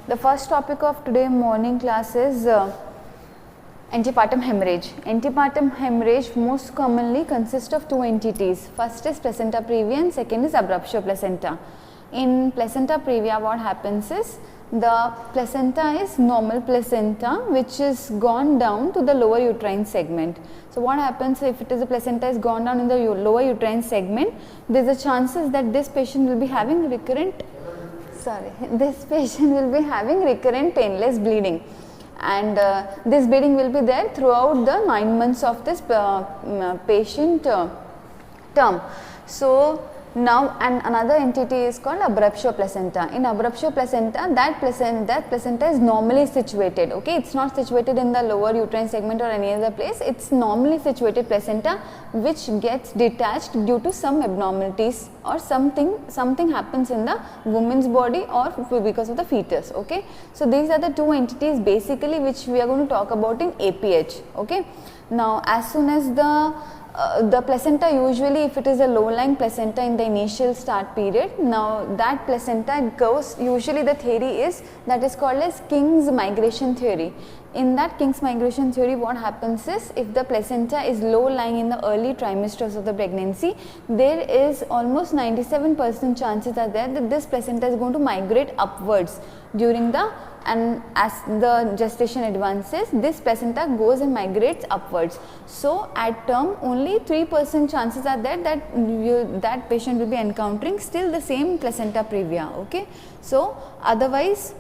The first topic of today morning class is antepartum hemorrhage. Antepartum hemorrhage most commonly consists of two entities. First is placenta previa and second is abruptio placenta. In placenta previa, what happens is the placenta is normal placenta which is gone down to the lower uterine segment. So what happens if it is a placenta is gone down in the lower uterine segment, there is a chances that this patient will be having recurrent painless bleeding, and this bleeding will be there throughout the 9 months of this patient term. So now, and another entity is called abruptio placenta. In abruptio placenta, that placenta is normally situated. Okay, it's not situated in the lower uterine segment or any other place. It's normally situated placenta which gets detached due to some abnormalities or something happens in the woman's body or because of the fetus. Okay, so these are the two entities basically which we are going to talk about in APH. Okay, now as soon as the placenta, usually if it is a low-lying placenta in the initial start period, now that placenta goes, usually the theory is that is called as King's migration theory. In that King's migration theory, what happens is if the placenta is low-lying in the early trimesters of the pregnancy, there is almost 97% chances are there that this placenta is going to migrate upwards during the, and as the gestation advances, this placenta goes and migrates upwards. So at term, only 3% chances are there that that patient will be encountering still the same placenta previa. Okay, so otherwise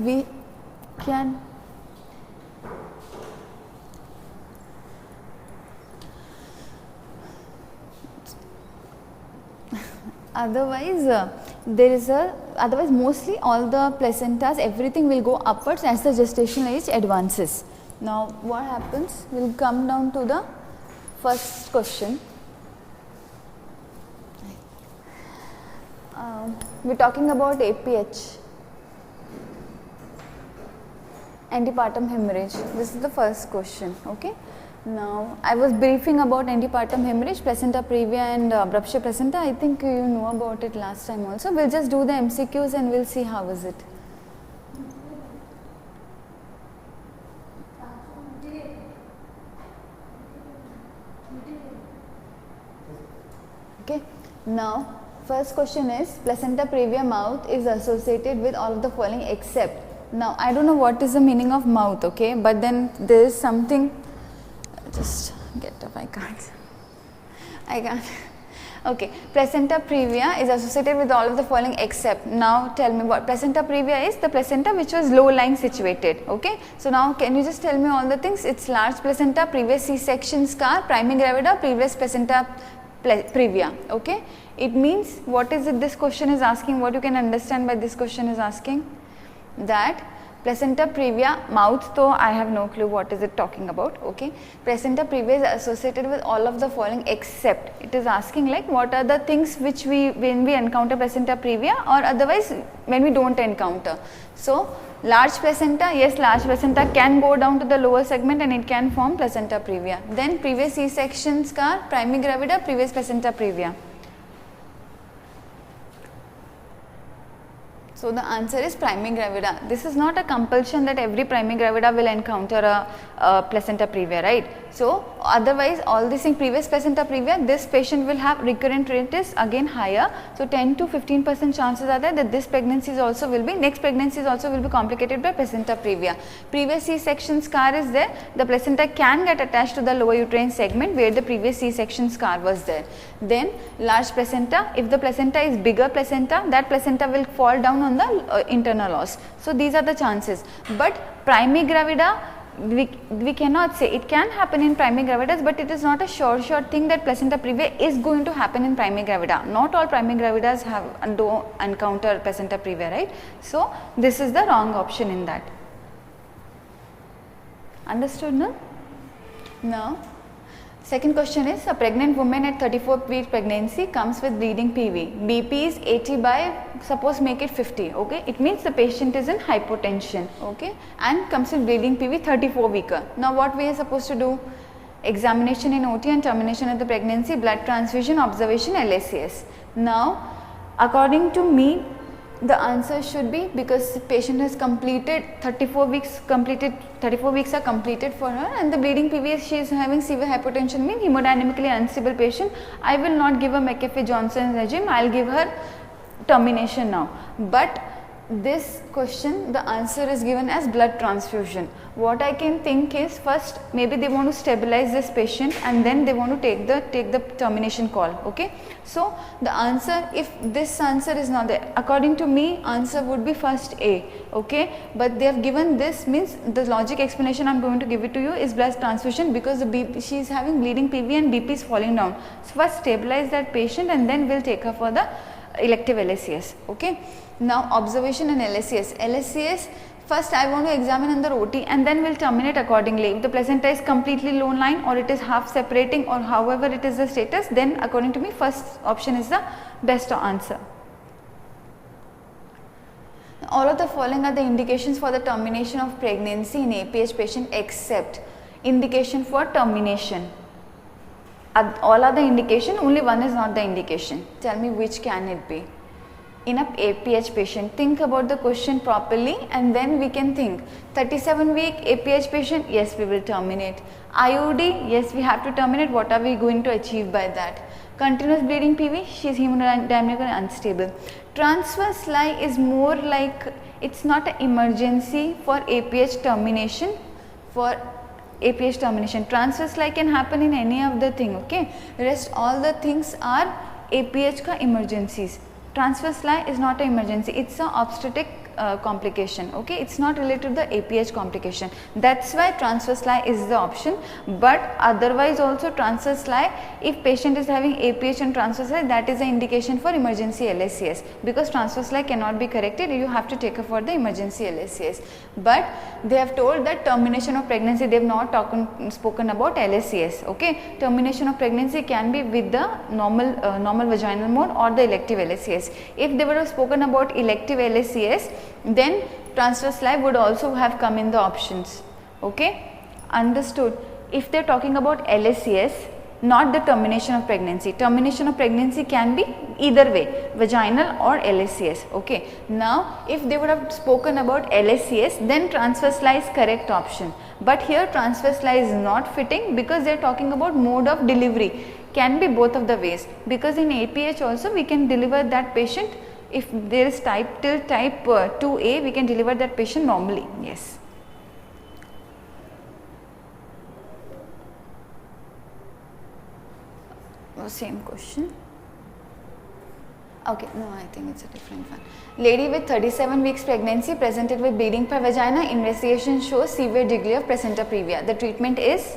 we can otherwise mostly all the placentas, everything will go upwards as the gestational age advances. Now what happens, we'll come down to the first question. We're talking about APH, antepartum hemorrhage. This is the first question. Okay, now I was briefing about antepartum hemorrhage, placenta previa and abruptio placenta. I think you know about it last time also. We'll just do the MCQs and we'll see how is it. Okay, now first question is placenta previa mouth is associated with all of the following except. Now I don't know what is the meaning of mouth, okay, but then there is something, just get up, I can't. Okay, placenta previa is associated with all of the following except. Now tell me what placenta previa is. The placenta which was low lying situated. Okay, so now can you just tell me all the things? It's large placenta, previous C-section scar, primigravida, previous placenta previa. Okay, it means what is it this question is asking, what you can understand by this question is asking? That placenta previa mouth, though I have no clue what is it talking about. Okay, placenta previa is associated with all of the following except. It is asking like what are the things which when we encounter placenta previa or otherwise when we don't encounter. So large placenta, yes, large placenta can go down to the lower segment and it can form placenta previa. Then previous C-section scar, primigravida, previous placenta previa. So the answer is primigravida. This is not a compulsion that every primigravida will encounter a placenta previa, right? So otherwise all this in previous placenta previa, this patient will have recurrent rate is again higher. So 10 to 15% chances are there that this pregnancies also will be, next pregnancies also will be complicated by placenta previa. Previous C-section scar is there, the placenta can get attached to the lower uterine segment where the previous C-section scar was there. Then large placenta, if the placenta is bigger placenta, that placenta will fall down on the internal os. So these are the chances. But primigravida, we cannot say, it can happen in primigravidas, but it is not a sure thing that placenta previa is going to happen in primigravida. Not all primigravidas do encounter placenta previa, right? So this is the wrong option in that. Understood, no? Now second question is, a pregnant woman at 34-week pregnancy comes with bleeding PV. BP is 80 by, suppose make it 50, okay. It means the patient is in hypotension, okay, and comes with bleeding PV 34-weeker. Now what we are supposed to do? Examination in OT and termination of the pregnancy, blood transfusion, observation, LACS. Now according to me, the answer should be, because the patient has completed 34 weeks are completed for her, and the bleeding PV, she is having severe hypertension, means hemodynamically unstable patient. I will not give her McAfee-Johnson regime, I will give her termination now. But this question, the answer is given as blood transfusion. What I can think is, first maybe they want to stabilize this patient and then they want to take the termination call. Okay, so the answer, if this answer is not there, according to me answer would be first A. Okay, but they have given this, means the logic explanation I am going to give it to you is blood transfusion, because the BP, she is having bleeding PV and BP is falling down. So first stabilize that patient and then we will take her for the elective LACS. Okay, now observation and LACS. LACS, first I want to examine under OT and then we will terminate accordingly. If the placenta is completely lone line or it is half separating or however it is the status, then according to me first option is the best answer. All of the following are the indications for the termination of pregnancy in APH patient except indication for termination. All are the indication, only one is not the indication. Tell me which can it be. In a APH patient, think about the question properly and then we can think. 37 week APH patient, yes, we will terminate. IUD, yes, we have to terminate. What are we going to achieve by that? Continuous bleeding PV, she is hemodynamically unstable. Transverse lie is more like, it's not an emergency for APH termination. For APH termination, transverse lie can happen in any of the thing. Okay, rest all the things are APH ka emergencies. Transverse lie is not an emergency, it's an obstetric complication. Okay, it's not related to the APH complication. That's why transverse lie is the option. But otherwise also transverse lie, if patient is having APH and transverse lie, that is an indication for emergency LACS, because transverse lie cannot be corrected, you have to take her for the emergency LACS. But they have told that termination of pregnancy, they have not spoken about LACS. Okay, termination of pregnancy can be with the normal vaginal mode or the elective LACS. If they would have spoken about elective LACS, then transverse lie would also have come in the options. Okay, understood. If they are talking about LACS, not the termination of pregnancy. Termination of pregnancy can be either way, vaginal or LACS. Okay, now if they would have spoken about LACS, then transverse lie is correct option. But here transverse lie is not fitting, because they are talking about mode of delivery. Can be both of the ways, because in APH also we can deliver that patient, if there is type 2A, we can deliver that patient normally. Yes. Oh, same question. Okay, no, I think it's a different one. Lady with 37 weeks pregnancy presented with bleeding per vagina. Investigation shows severe degree of placenta previa. The treatment is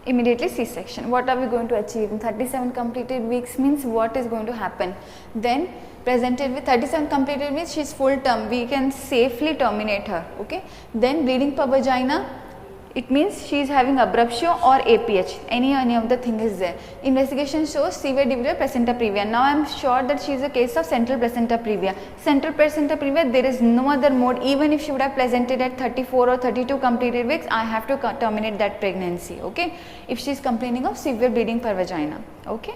immediately C-section. What are we going to achieve? In 37 completed weeks means what is going to happen? Then presented with 37 completed weeks, she is full term, we can safely terminate her. Okay. Then bleeding per vagina, it means she is having abruptio or APH, any of the thing is there. Investigation shows severe degree of placenta previa. Now I am sure that she is a case of central placenta previa. Central placenta previa, there is no other mode. Even if she would have presented at 34 or 32 completed weeks, I have to terminate that pregnancy. Okay, if she is complaining of severe bleeding per vagina. Okay.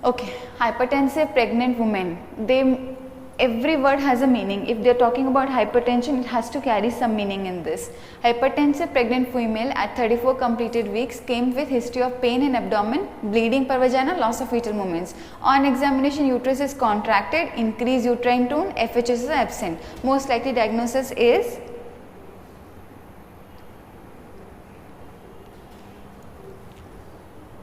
Okay, hypertensive pregnant women, every word has a meaning. If they are talking about hypertension, it has to carry some meaning in this. Hypertensive pregnant female at 34 completed weeks came with history of pain in abdomen, bleeding per vagina, loss of fetal movements. On examination, uterus is contracted, increased uterine tone, FHS is absent. Most likely diagnosis is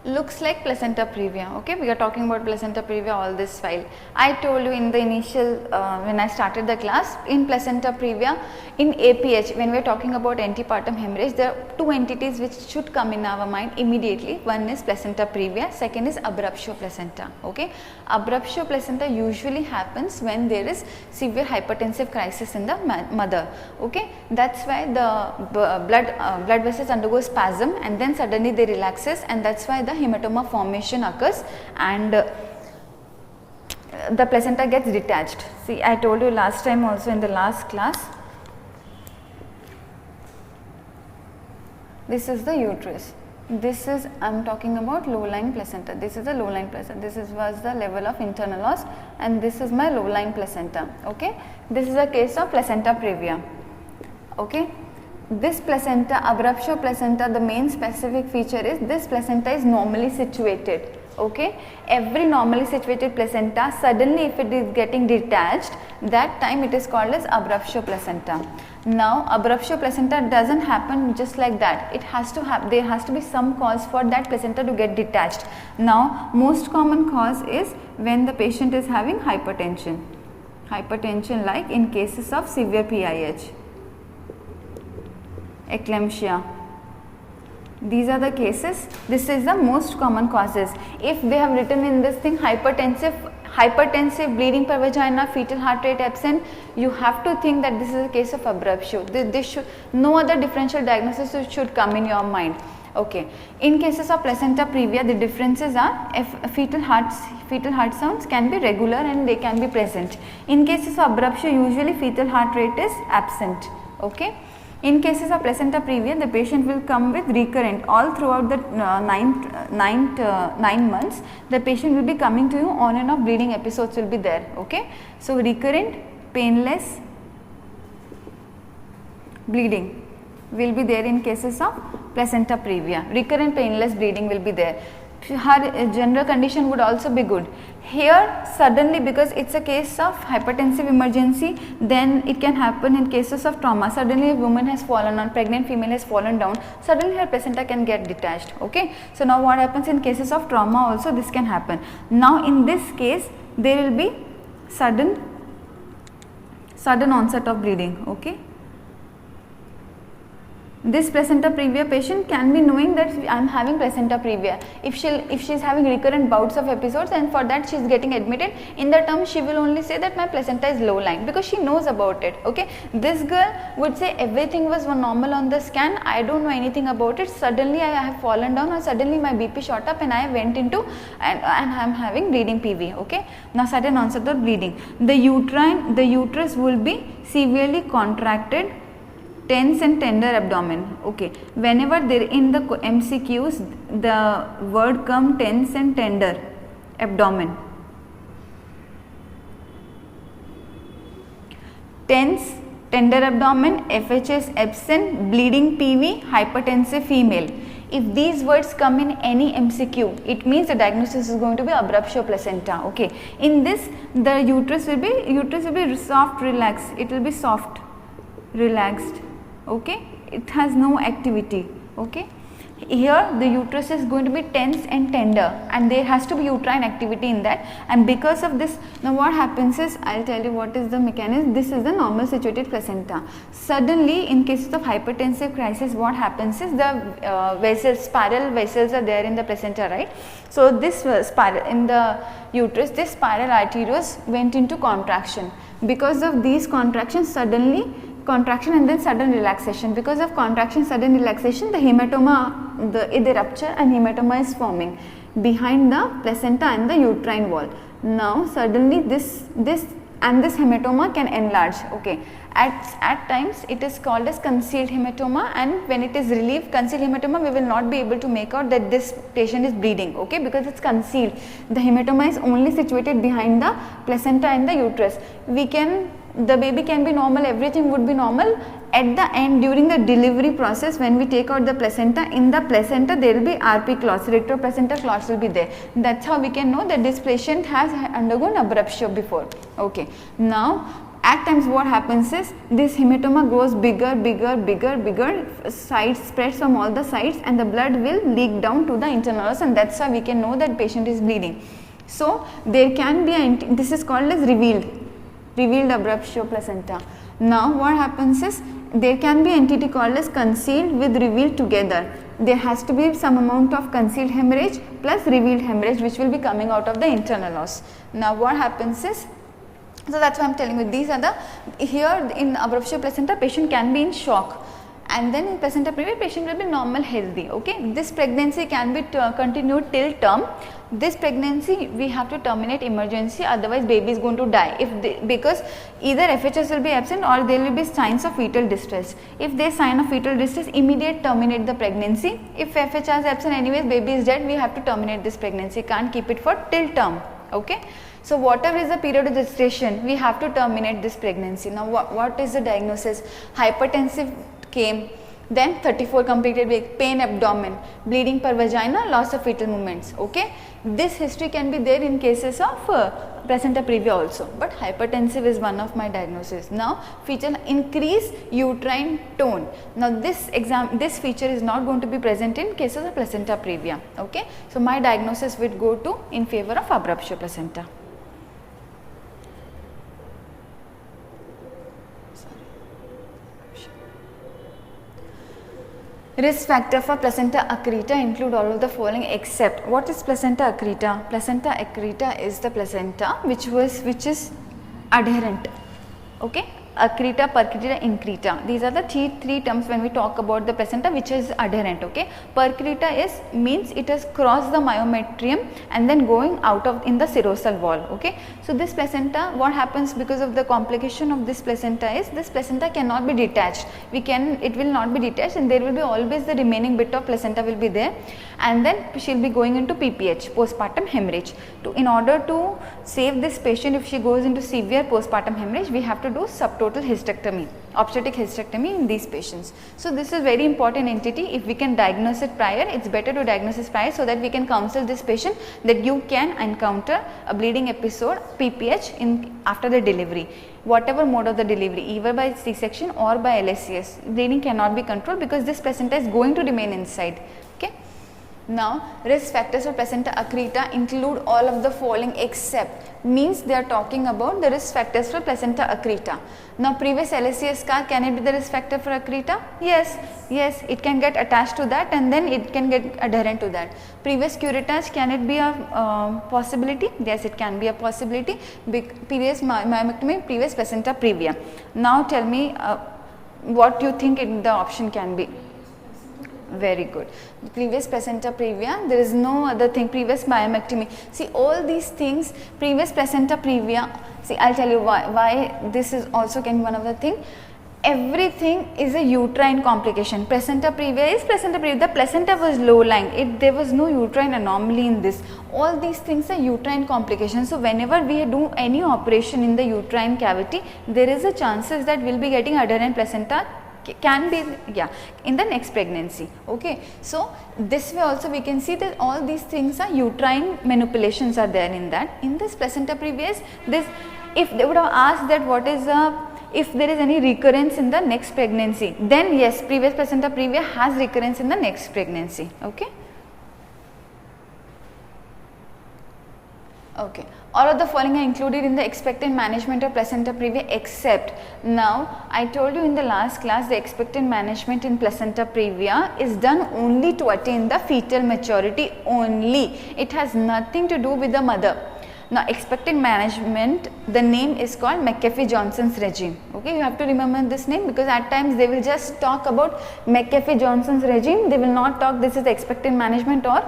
looks like placenta previa. Okay, we are talking about placenta previa all this while. I told you in the initial when I started the class, in placenta previa, in APH, when we are talking about antepartum hemorrhage, there are two entities which should come in our mind immediately. One is placenta previa, second is abruptio placenta. Okay, abruptio placenta usually happens when there is severe hypertensive crisis in the mother. Okay, that's why the blood vessels undergo spasm and then suddenly they relaxes, and that's why the hematoma formation occurs and the placenta gets detached. See, I told you last time also in the last class, this is the uterus. This is, I am talking about low lying placenta. This is the low lying placenta. This was the level of internal os, and this is my low lying placenta. Okay, this is a case of placenta previa. Okay, this placenta, abruptio placenta, the main specific feature is this placenta is normally situated. Okay, every normally situated placenta, suddenly if it is getting detached, that time it is called as abruptio placenta. Now abruptio placenta doesn't happen just like that. It has to have, there has to be some cause for that placenta to get detached. Now most common cause is when the patient is having hypertension. Hypertension, like in cases of severe PIH, eclampsia. These are the cases. This is the most common causes. If they have written in this thing hypertensive bleeding per vagina, fetal heart rate absent, you have to think that this is a case of abruptio. This should, no other differential diagnosis should come in your mind. Okay. In cases of placenta previa, the differences are fetal heart sounds can be regular and they can be present. In cases of abruptio, usually fetal heart rate is absent. Okay. In cases of placenta previa, the patient will come with recurrent all throughout the 9 months. The patient will be coming to you on and off bleeding episodes will be there. Okay. So recurrent painless bleeding will be there in cases of placenta previa. Recurrent painless bleeding will be there. Her general condition would also be good. Here suddenly, because it's a case of hypertensive emergency, then it can happen in cases of trauma. Suddenly a woman has fallen on, pregnant female has fallen down, suddenly her placenta can get detached. Okay. So now what happens in cases of trauma also, this can happen. Now in this case there will be sudden onset of bleeding. Okay. This placenta previa patient can be knowing that I am having placenta previa. If she is having recurrent bouts of episodes, and for that she is getting admitted, in the term she will only say that my placenta is low lying, because she knows about it. Okay. This girl would say everything was normal on the scan, I don't know anything about it, suddenly I have fallen down or suddenly my BP shot up and I went into and I am having bleeding PV. Okay. Now sudden onset of bleeding. The uterus will be severely contracted, tense and tender abdomen. Okay. Whenever there in the MCQs the word come tense and tender abdomen. Tense, tender abdomen, FHS absent, bleeding PV, hypertensive female. If these words come in any MCQ, it means the diagnosis is going to be abruptio placenta. Okay. In this, the uterus will be soft, relaxed. It will be soft, relaxed. Okay, it has no activity. Okay, here the uterus is going to be tense and tender, and there has to be uterine activity in that, and because of this, now what happens is, I will tell you what is the mechanism. This is the normal situated placenta. Suddenly in cases of hypertensive crisis, what happens is the vessels, spiral vessels are there in the placenta, right? So this spiral in the uterus, this spiral arterios went into contraction. Because of these contractions, suddenly contraction and then sudden relaxation. Because of contraction, sudden relaxation, the hematoma, the rupture and hematoma is forming behind the placenta and the uterine wall. Now suddenly this hematoma can enlarge. Okay. At times it is called as concealed hematoma, and when it is relieved, concealed hematoma, we will not be able to make out that this patient is bleeding. Okay, because it's concealed. The hematoma is only situated behind the placenta and the uterus. The baby can be normal, everything would be normal. At the end, during the delivery process, when we take out the placenta, in the placenta there will be RP clots, retroplacental clots will be there. That's how we can know that this patient has undergone abruptio before. Okay. Now, at times what happens is, this hematoma grows bigger, sides spreads from all the sides, and the blood will leak down to the internal os, and that's how we can know that patient is bleeding. So, there can be, this is called as revealed abruptio placenta. Now what happens is, there can be entity called as concealed with revealed together. There has to be some amount of concealed hemorrhage plus revealed hemorrhage which will be coming out of the internal os. Now what happens is, so that's why I am telling you, these are the, here in abruptio placenta patient can be in shock, and then in placenta previa patient will be normal healthy. Okay, this pregnancy can be continued till term. this pregnancy we have to terminate emergency, otherwise baby is going to die. Because either FHS will be absent or there will be signs of fetal distress. If there is sign of fetal distress, immediate terminate the pregnancy. If FHS is absent anyways, baby is dead, we have to terminate this pregnancy, can't keep it for till term. Okay. So whatever is the period of gestation, we have to terminate this pregnancy. Now what is the diagnosis? Hypertensive came, then 34 completed week, pain abdomen, bleeding per vagina, loss of fetal movements. Okay, this history can be there in cases of placenta previa also, but hypertensive is one of my diagnoses. Now fetal increase uterine tone. Now this feature is not going to be present in cases of placenta previa. Okay, so my diagnosis would go to in favor of abruptio placenta. Risk factor for placenta accreta include all of the following except. What is placenta accreta? Placenta accreta is the placenta which is adherent. Okay, accreta, percreta, increta. These are the three terms when we talk about the placenta which is adherent. Okay, percreta means it has crossed the myometrium and then going out of in the serosal wall. Okay, so this placenta, what happens because of the complication of this placenta is this placenta cannot be detached. It will not be detached, and there will be always the remaining bit of placenta will be there, and then she will be going into PPH, postpartum hemorrhage. In order to save this patient, if she goes into severe postpartum hemorrhage, we have to do subtotal hysterectomy, obstetric hysterectomy in these patients. So this is very important entity. If we can diagnose it prior, it's better to diagnose it prior so that we can counsel this patient that you can encounter a bleeding episode, PPH after the delivery. Whatever mode of the delivery, either by C-section or by LSCS, bleeding cannot be controlled because this placenta is going to remain inside. Okay. Now, risk factors for placenta accreta include all of the following except, means they are talking about the risk factors for placenta accreta. Now, previous LSCS scar, can it be the risk factor for accreta? Yes, it can get attached to that and then it can get adherent to that. Previous curettage, can it be a possibility? Yes, it can be a possibility. Previous myomectomy, previous placenta previa. Now, tell me what you think the option can be. Very good. Previous placenta previa, there is no other thing. Previous myomectomy. See, all these things, previous placenta previa. See, I'll tell you why this is also can be one of the thing. Everything is a uterine complication. Placenta previa is placenta previa. The placenta was low lying. There was no uterine anomaly in this. All these things are uterine complications. So whenever we do any operation in the uterine cavity, there is a chances that we'll be getting adherent placenta. Can be in the next pregnancy. Okay, so this way also we can see that all these things are uterine manipulations are there in that. In this placenta previa, if they would have asked that what is if there is any recurrence in the next pregnancy, then yes, previous placenta previa has recurrence in the next pregnancy. Okay. Okay, all of the following are included in the expectant management of placenta previa except. Now, I told you in the last class the expectant management in placenta previa is done only to attain the fetal maturity only. It has nothing to do with the mother. Now, expectant management, the name is called McAfee-Johnson's regime. Okay, you have to remember this name because at times they will just talk about McAfee-Johnson's regime. They will not talk this is the expectant management or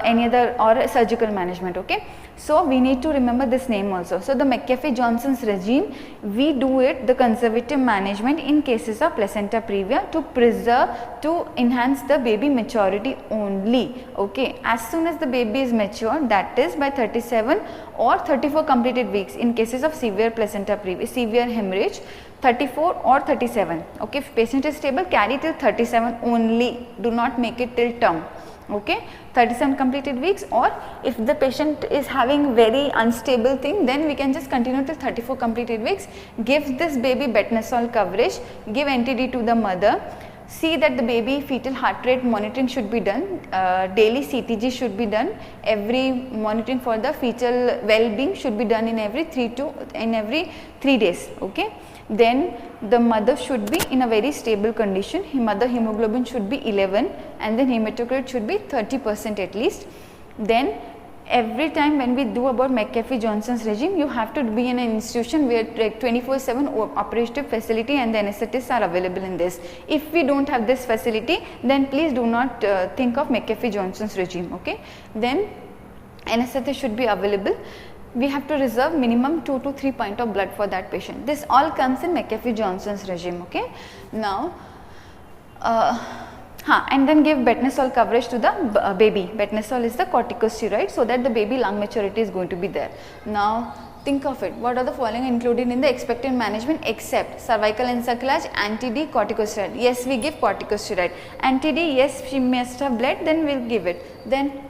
any other or surgical management. Okay, so we need to remember this name also. So the McAfee-Johnson's regime, we do it the conservative management in cases of placenta previa to preserve, to enhance the baby maturity only. Okay, as soon as the baby is mature, that is by 37 or 34 completed weeks in cases of severe placenta previa, severe hemorrhage, 34 or 37. Okay, if patient is stable, carry till 37 only, do not make it till term. Okay, 37 completed weeks, or if the patient is having very unstable thing, then we can just continue till 34 completed weeks. Give this baby betnesol coverage, give NTD to the mother, see that the baby fetal heart rate monitoring should be done, daily CTG should be done, every monitoring for the fetal well-being should be done in every 3 days. Okay, then the mother should be in a very stable condition. Mother hemoglobin should be 11 and then hematocrit should be 30% at least. Then every time when we do about McAfee-Johnson's regime, you have to be in an institution where 24/7 operative facility and the anesthetists are available in this. If we don't have this facility, then please do not think of McAfee-Johnson's regime. Okay, then anesthesia should be available. We have to reserve minimum 2 to 3 pints of blood for that patient. This all comes in McAfee-Johnson's regime. Okay. Now, and then give betnesol coverage to the baby. Betnesol is the corticosteroid, so that the baby lung maturity is going to be there. Now, think of it, what are the following included in the expected management except cervical encerclage, anti-D, corticosteroid? Yes, we give corticosteroid. Anti-D, yes, she must have bled, then we will give it. Then,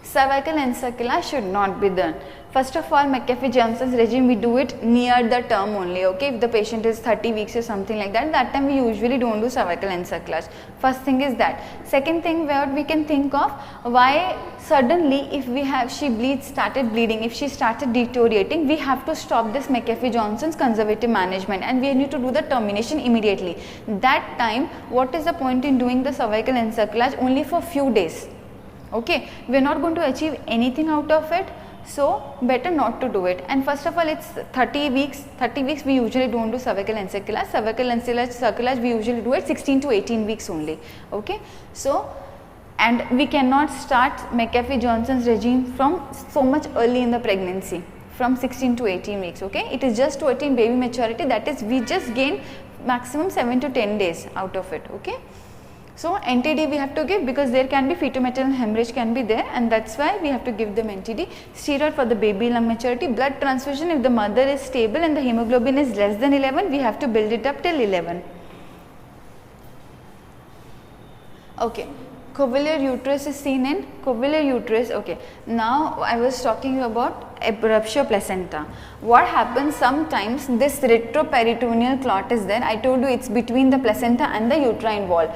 cervical encerclage should not be done. First of all, McAfee-Johnson's regime, we do it near the term only. Okay, if the patient is 30 weeks or something like that, that time we usually don't do cervical encerclage. First thing is that. Second thing, where we can think of, why suddenly if we have, she started bleeding, if she started deteriorating, we have to stop this McAfee-Johnson's conservative management and we need to do the termination immediately. That time, what is the point in doing the cervical encerclage only for few days? Okay, we are not going to achieve anything out of it, so better not to do it. And first of all, it's 30 weeks we usually don't do cervical encerclage. Cervical encerclage we usually do it 16 to 18 weeks only. Okay, so and we cannot start McAfee-Johnson's regime from so much early in the pregnancy, from 16 to 18 weeks. Okay, it is just to attain baby maturity, that is we just gain maximum 7 to 10 days out of it. Okay. So, NTD we have to give because there can be fetal-maternal hemorrhage can be there, and that is why we have to give them NTD. Steroid for the baby lung maturity. Blood transfusion, if the mother is stable and the hemoglobin is less than 11, we have to build it up till 11. Okay. Couvelaire uterus is seen in Couvelaire uterus. Okay. Now, I was talking about Abruptio placenta. What happens sometimes, this retroperitoneal clot is there. I told you it's between the placenta and the uterine wall.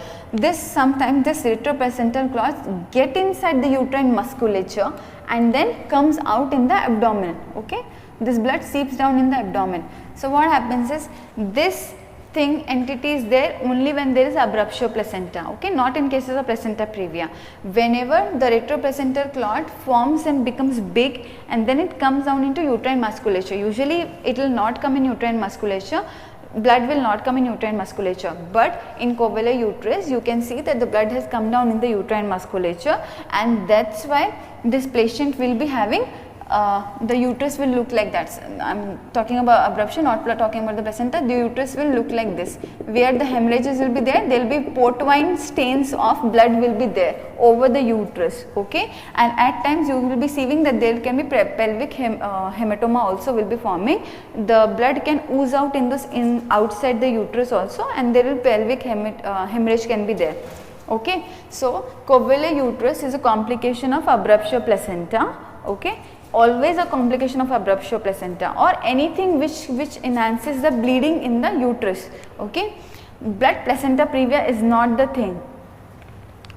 Sometimes this retroplacental clots get inside the uterine musculature and then comes out in the abdomen. Okay. This blood seeps down in the abdomen. So, what happens is this entity is there only when there is abruptio placenta, okay, not in cases of placenta previa. Whenever the retroplacental clot forms and becomes big and then it comes down into uterine musculature, usually it will not come in uterine musculature, blood will not come in uterine musculature, but in Couvelaire uterus you can see that the blood has come down in the uterine musculature, and that is why this patient will be having the uterus will look like that. I am talking about abruption, not talking about the placenta. The uterus will look like this, where the hemorrhages will be there, there will be portwine stains of blood will be there over the uterus, okay, and at times you will be seeing that there can be pelvic hematoma also will be forming. The blood can ooze out in outside the uterus also, and there will pelvic hemorrhage can be there. Okay, so Couvelaire uterus is a complication of abruptio placenta. Okay, always a complication of abruptio placenta or anything which enhances the bleeding in the uterus. Okay, blood placenta previa is not the thing,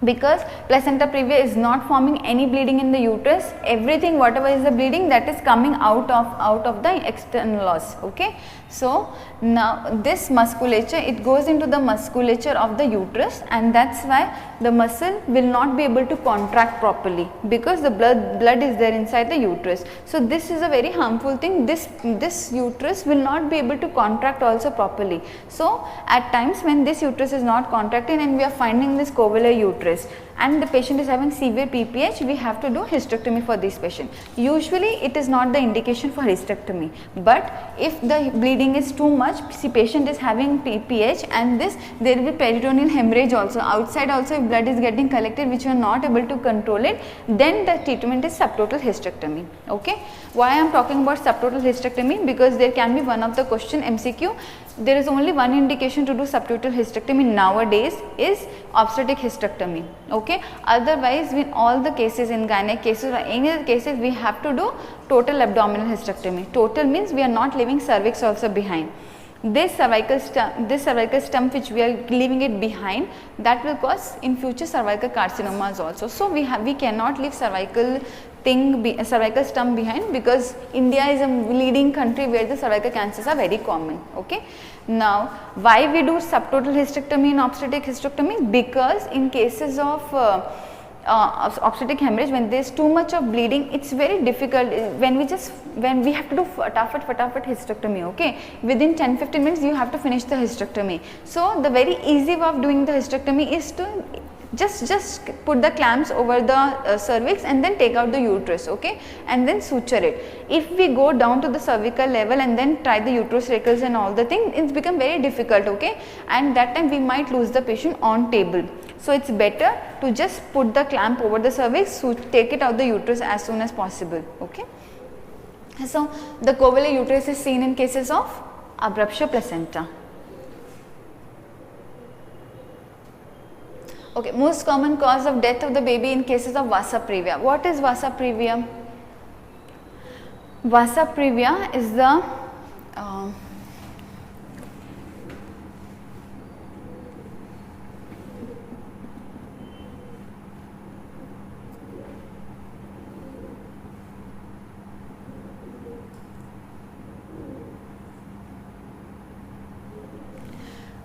because placenta previa is not forming any bleeding in the uterus. Everything whatever is the bleeding, that is coming out of the external os. Okay, so now this musculature, it goes into the musculature of the uterus, and that's why the muscle will not be able to contract properly, because the blood is there inside the uterus. So this is a very harmful thing. This uterus will not be able to contract also properly. So at times when this uterus is not contracting and we are finding this Couvelaire uterus and the patient is having severe PPH, we have to do hysterectomy for this patient. Usually it is not the indication for hysterectomy, but if the bleeding is too much, see patient is having PPH and there will be peritoneal hemorrhage also, outside also if blood is getting collected which you are not able to control it, then the treatment is subtotal hysterectomy. Okay, why I am talking about subtotal hysterectomy? Because there can be one of the question MCQ, there is only one indication to do subtotal hysterectomy nowadays is obstetric hysterectomy. Okay, otherwise in all the cases, in gynec cases or any other cases, we have to do total abdominal hysterectomy. Total means we are not leaving cervix also behind. This cervical stump which we are leaving it behind, that will cause in future cervical carcinomas also. So we cannot leave cervical stump behind, because India is a leading country where the cervical cancers are very common. Okay. Now, why we do subtotal hysterectomy in obstetric hysterectomy? Because in cases of obstetric hemorrhage, when there is too much of bleeding, it's very difficult when we have to do fatafat hysterectomy. Okay, within 10-15 minutes you have to finish the hysterectomy. So the very easy way of doing the hysterectomy is to just put the clamps over the cervix and then take out the uterus, okay, and then suture it. If we go down to the cervical level and then try the uterus recals and all the thing, it's become very difficult, okay, and that time we might lose the patient on table. So it's better to just put the clamp over the cervix, take it out the uterus as soon as possible, okay. So the Couvelaire uterus is seen in cases of abruptio placenta. Okay, most common cause of death of the baby in cases of Vasa Previa. What is Vasa Previa? Vasa Previa is the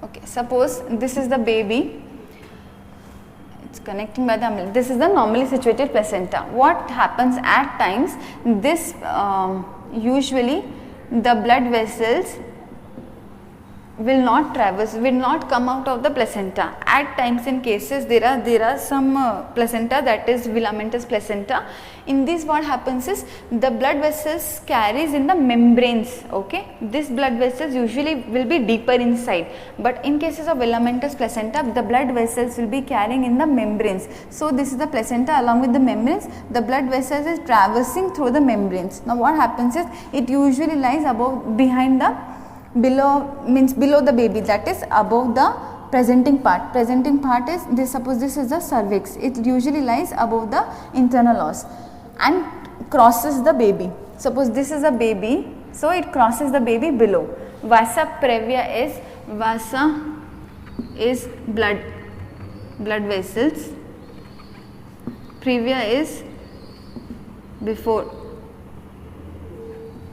okay, suppose this is the baby. It's connecting by the umbilical. This is the normally situated placenta. What happens at times, this usually the blood vessels will not traverse, will not come out of the placenta. At times in cases there are some placenta, that is filamentous placenta. In this what happens is the blood vessels carries in the membranes, okay. This blood vessels usually will be deeper inside, but in cases of filamentous placenta the blood vessels will be carrying in the membranes. So this is the placenta along with the membranes, the blood vessels is traversing through the membranes. Now what happens is it usually lies behind the below the baby, that is above the presenting part. Presenting part is this, suppose this is the cervix, it usually lies above the internal os and crosses the baby. Suppose this is a baby, so it crosses the baby below. Vasa Previa is blood vessels, Previa is before.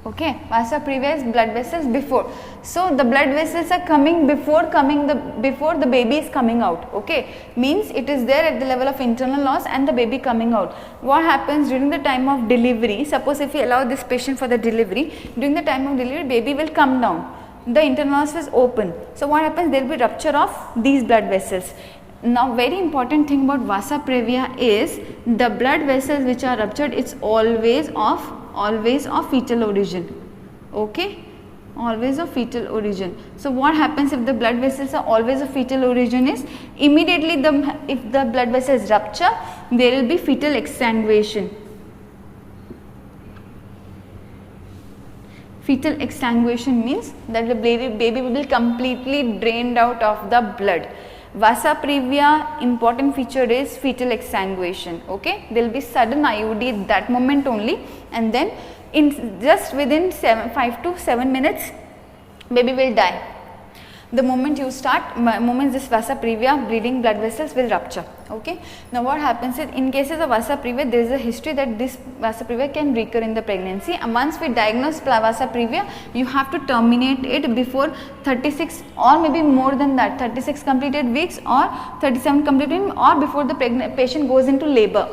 Okay, Vasa Previa is blood vessels before. So the blood vessels are coming before the baby is coming out. Okay, means it is there at the level of internal os and the baby coming out. What happens during the time of delivery? Suppose if we allow this patient for the delivery, during the time of delivery, baby will come down. The internal os is open. So what happens? There will be rupture of these blood vessels. Now very important thing about Vasa Previa is the blood vessels which are ruptured, it's always of fetal origin, okay, always of fetal origin. So what happens if the blood vessels are always of fetal origin is immediately if the blood vessels rupture, there will be fetal exsanguination. Fetal exsanguination means that the baby will be completely drained out of the blood. Vasa Previa important feature is fetal exsanguination, okay. There will be sudden IUD at that moment only, and then in just within 5 to 7 minutes baby will die. The moment this Vasa Previa bleeding blood vessels will rupture, okay. Now what happens is in cases of Vasa Previa there is a history that this Vasa Previa can recur in the pregnancy, and once we diagnose Vasa Previa you have to terminate it before 36 or maybe more than that, 36 completed weeks or 37 completed, or before the patient goes into labor,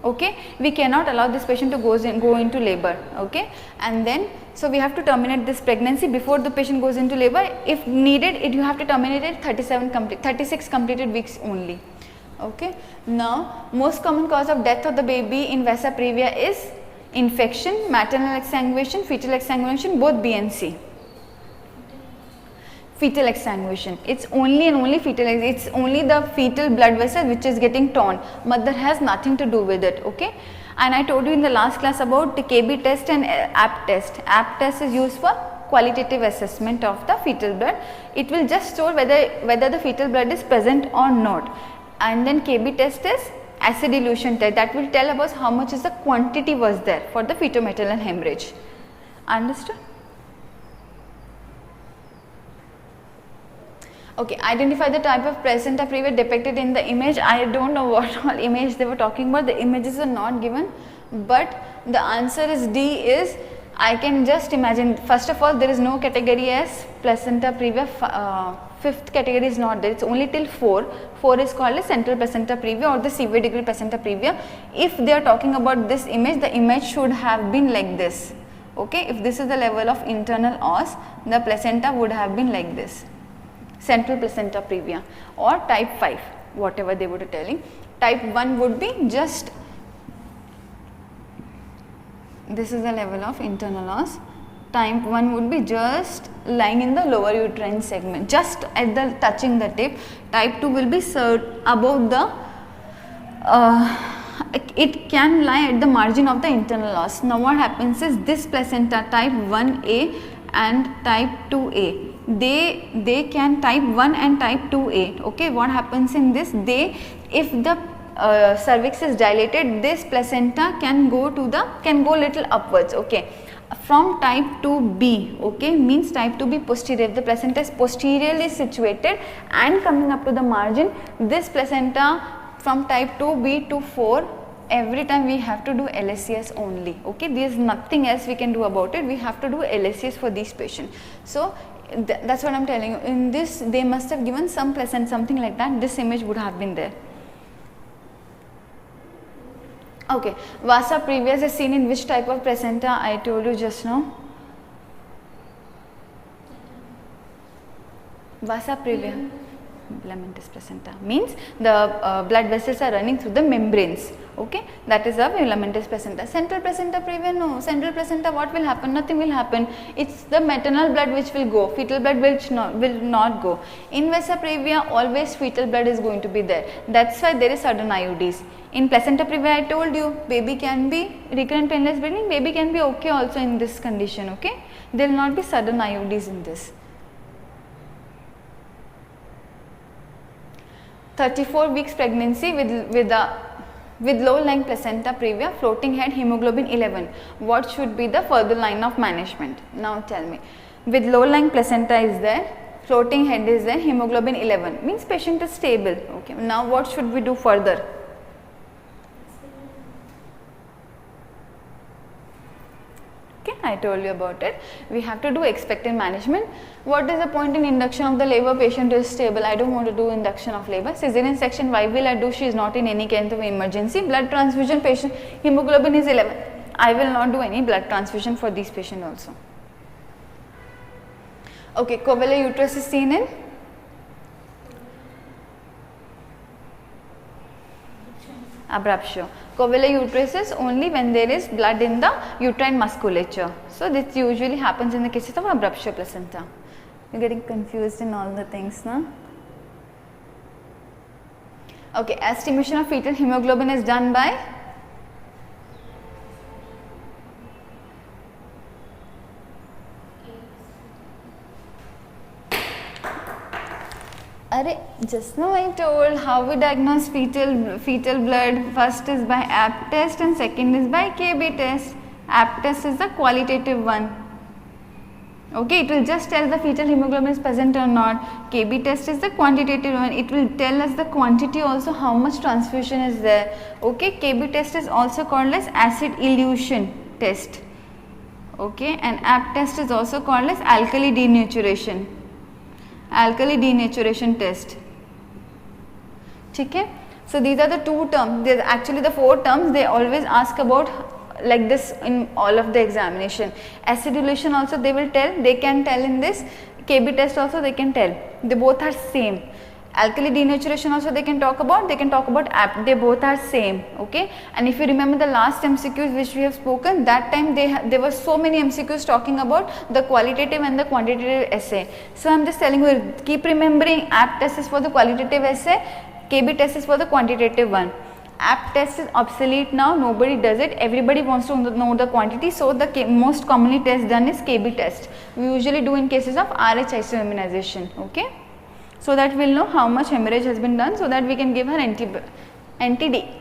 okay. We cannot allow this patient to go into labor, okay, and then so we have to terminate this pregnancy before the patient goes into labor. If needed, you have to terminate it 36 completed weeks only, okay. Now most common cause of death of the baby in Vasa Previa is infection, maternal exsanguination, fetal exsanguination, both B and C. Fetal exsanguination, it's only and only fetal, it's only the fetal blood vessel which is getting torn, mother has nothing to do with it, okay. And I told you in the last class about the KB test and AP test. AP test is used for qualitative assessment of the fetal blood. It will just show whether the fetal blood is present or not, and then KB test is acid dilution test, that will tell about how much is the quantity was there for the fetal-maternal hemorrhage. Understood? Okay, identify the type of placenta previa depicted in the image. I don't know what all image they were talking about. The images are not given, but the answer is D, is I can just imagine, first of all, there is no category as placenta previa, fifth category is not there, it's only till 4. 4 is called as central placenta previa or the severe degree placenta previa. If they are talking about this image, the image should have been like this. Okay, if this is the level of internal os, the placenta would have been like this, central placenta previa, or type 5, whatever they would be telling. Type 1 would be just, this is the level of internal os. Type 1 would be just lying in the lower uterine segment, just at the touching the tip. Type 2 will be above the, it can lie at the margin of the internal os. Now what happens is, this placenta type 1A and type 2A, they can type 1 and type 2A. Okay, what happens in this, if the cervix is dilated, this placenta can go little upwards. Okay, from type 2B, okay, means type 2B posterior. The placenta is posteriorly situated and coming up to the margin. This placenta from type 2B to 4, every time we have to do LSCS only. Okay, there is nothing else we can do about it. We have to do LSCS for these patients. So that's what I'm telling you. In this, they must have given some placenta, something like that. This image would have been there. Okay, Vasa previous is seen in which type of placenta? I told you just now. Vasa previa, filamentous placenta, means the blood vessels are running through the membranes. Okay, that is a filamentous placenta. Central placenta previa, no. Central placenta, what will happen? Nothing will happen. It's the maternal blood which will go, fetal blood will not go. In Vasa previa, always fetal blood is going to be there. That's why there is sudden IUDs. In placenta previa, I told you, baby can be recurrent painless bleeding, baby can be okay also in this condition. Okay, there will not be sudden IUDs in this. 34 weeks pregnancy with low lying placenta previa, floating head, hemoglobin 11. What should be the further line of management? Now tell me. With low lying placenta is there, floating head is there, hemoglobin 11, means patient is stable. Okay, now what should we do further? Okay, I told you about it. We have to do expectant management. What is the point in induction of the labor? Patient is stable. I don't want to do induction of labor. Cesarean section, why will I do? She is not in any kind of emergency. Blood transfusion, patient hemoglobin is 11. I will not do any blood transfusion for this patient also. Okay, Couvelaire uterus is seen in Abruptio. Couvelaire uterus is only when there is blood in the uterine musculature. So this usually happens in the cases of Abruptio placenta. You're getting confused in all the things, no? Okay, estimation of fetal hemoglobin is done by just now I told how we diagnose fetal blood. First is by AP test and second is by KB test. AP test is the qualitative one. Okay, it will just tell the fetal hemoglobin is present or not. KB test is the quantitative one. It will tell us the quantity also, how much transfusion is there. Okay, KB test is also called as acid elution test. Okay, and AP test is also called as alkali denaturation. Alkali denaturation test. Okay, so these are the two terms. There's actually the 4 terms they always ask about like this in all of the examination. Acid elution also they will tell, they can tell in this. KB test also they can tell. They both are same. Alkali denaturation also they can talk about AP, they both are same. Okay, and if you remember the last MCQs which we have spoken, that time there were so many MCQs talking about the qualitative and the quantitative essay. So I am just telling you, keep remembering, AP test is for the qualitative essay, KB test is for the quantitative one. AP test is obsolete now, nobody does it, everybody wants to know the quantity, so the most commonly test done is KB test. We usually do in cases of RH isoimmunization. Okay, so that we will know how much hemorrhage has been done, so that we can give her NTD.